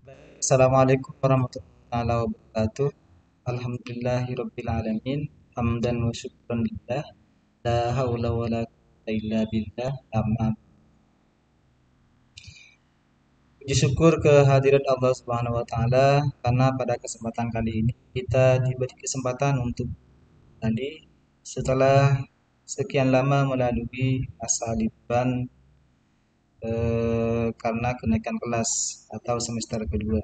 Assalamualaikum warahmatullahi wabarakatuh. Alhamdulillahirabbil alamin. Hamdan wa syukran lillah. La haula wala quwwata illa billah. Amma. Puji syukur kehadirat Allah Subhanahu wa taala karena pada kesempatan kali ini kita diberi kesempatan untuk tadi setelah sekian lama melalui masa liburan karena kenaikan kelas atau semester kedua.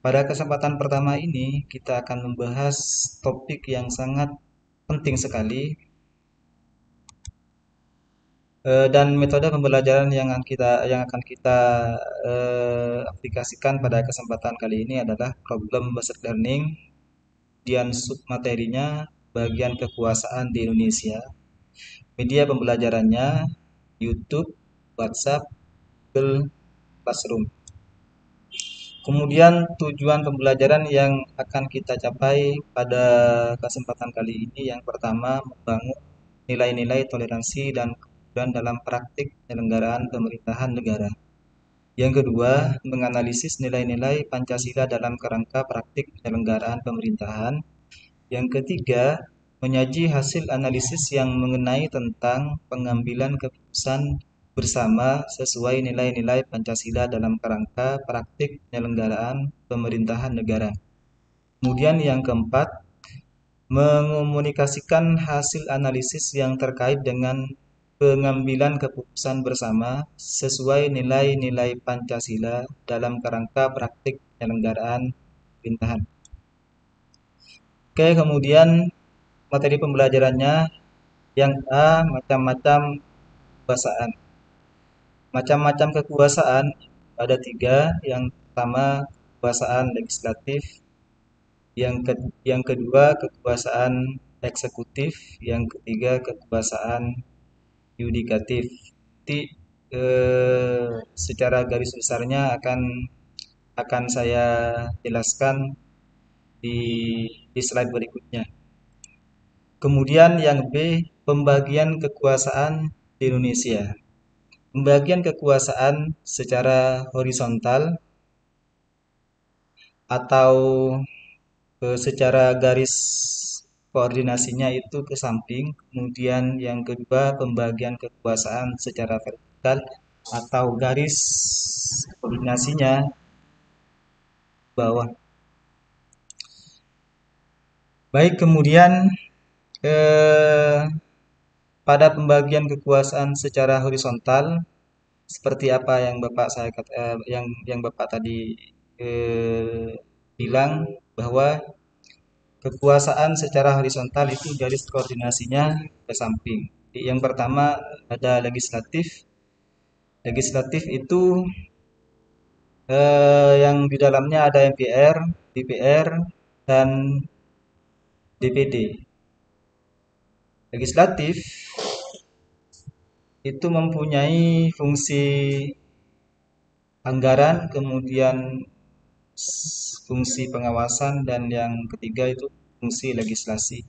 Pada kesempatan pertama ini, kita akan membahas topik yang sangat penting sekali dan metode pembelajaran yang akan kita aplikasikan pada kesempatan kali ini adalah problem based learning. Kemudian submaterinya bagian kekuasaan di Indonesia. Media pembelajarannya YouTube, WhatsApp, Google Classroom. Kemudian tujuan pembelajaran yang akan kita capai pada kesempatan kali ini yang pertama membangun nilai-nilai toleransi dan kejujuran dalam praktik penyelenggaraan pemerintahan negara. Yang kedua, menganalisis nilai-nilai Pancasila dalam kerangka praktik penyelenggaraan pemerintahan. Yang ketiga, menyaji hasil analisis yang mengenai tentang pengambilan keputusan bersama sesuai nilai-nilai Pancasila dalam kerangka praktik penyelenggaraan pemerintahan negara. Kemudian yang keempat, mengomunikasikan hasil analisis yang terkait dengan pengambilan keputusan bersama sesuai nilai-nilai Pancasila dalam kerangka praktik penyelenggaraan pemerintahan. Oke, kemudian materi pembelajarannya yang A, macam-macam kekuasaan. Macam-macam kekuasaan ada tiga. Yang pertama kekuasaan legislatif, yang kedua kekuasaan eksekutif, yang ketiga kekuasaan yudikatif. Nanti secara garis besarnya akan saya jelaskan di slide berikutnya. Kemudian yang B, pembagian kekuasaan di Indonesia. Pembagian kekuasaan secara horizontal atau secara garis koordinasinya itu ke samping. Kemudian yang kedua, pembagian kekuasaan secara vertikal atau garis koordinasinya bawah. Baik, kemudian pada pembagian kekuasaan secara horizontal seperti apa yang Bapak tadi bilang bahwa kekuasaan secara horizontal itu garis koordinasinya ke samping. Yang pertama ada legislatif. Legislatif itu yang di dalamnya ada MPR, DPR, dan DPD. Legislatif itu mempunyai fungsi anggaran, kemudian fungsi pengawasan, dan yang ketiga itu fungsi legislasi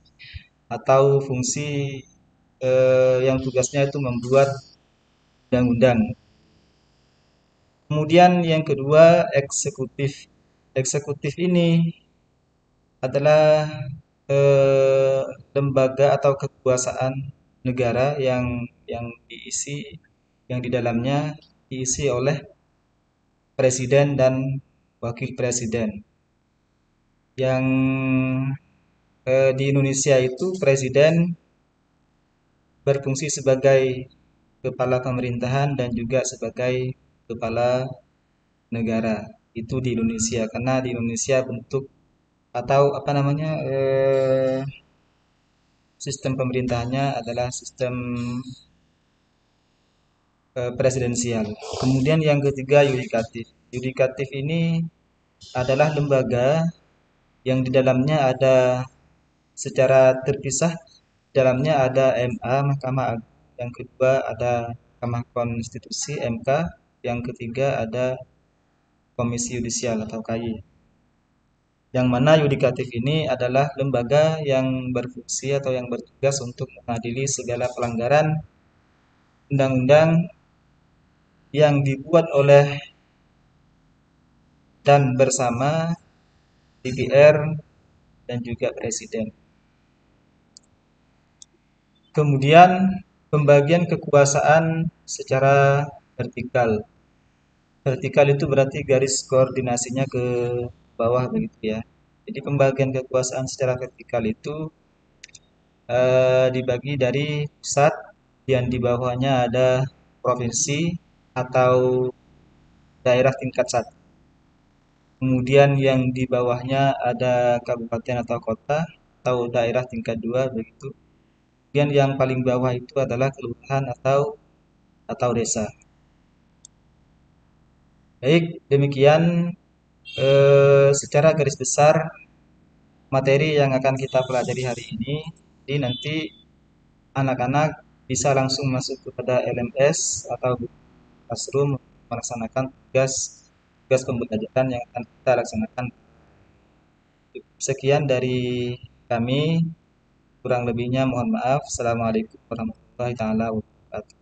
atau fungsi yang tugasnya itu membuat undang-undang. Kemudian yang kedua eksekutif. Eksekutif ini adalah eh, lembaga atau kekuasaan negara yang diisi yang di dalamnya diisi oleh presiden dan wakil presiden. Yang di Indonesia itu presiden berfungsi sebagai kepala pemerintahan dan juga sebagai kepala negara. Itu di Indonesia karena di Indonesia bentuk atau apa namanya sistem pemerintahannya adalah sistem presidensial. Kemudian yang ketiga yudikatif. Yudikatif ini adalah lembaga yang di dalamnya ada secara terpisah, dalamnya ada MA, Mahkamah Agung. Yang kedua ada Mahkamah Konstitusi, MK. Yang ketiga ada Komisi Yudisial atau KY. Yang mana yudikatif ini adalah lembaga yang berfungsi atau yang bertugas untuk mengadili segala pelanggaran undang-undang yang dibuat oleh dan bersama DPR dan juga Presiden. Kemudian pembagian kekuasaan secara vertikal. Vertikal itu berarti garis koordinasinya ke bawah begitu ya. Jadi pembagian kekuasaan secara vertikal itu dibagi dari pusat yang di bawahnya ada provinsi atau daerah tingkat satu. Kemudian yang di bawahnya ada kabupaten atau kota atau daerah tingkat dua begitu. Kemudian yang paling bawah itu adalah kelurahan atau desa. Baik, demikian secara garis besar materi yang akan kita pelajari hari ini. Jadi nanti anak-anak bisa langsung masuk kepada LMS atau Classroom untuk melaksanakan tugas tugas pembelajaran yang akan kita laksanakan. Sekian dari kami, kurang lebihnya mohon maaf. Assalamualaikum warahmatullahi taala wabarakatuh.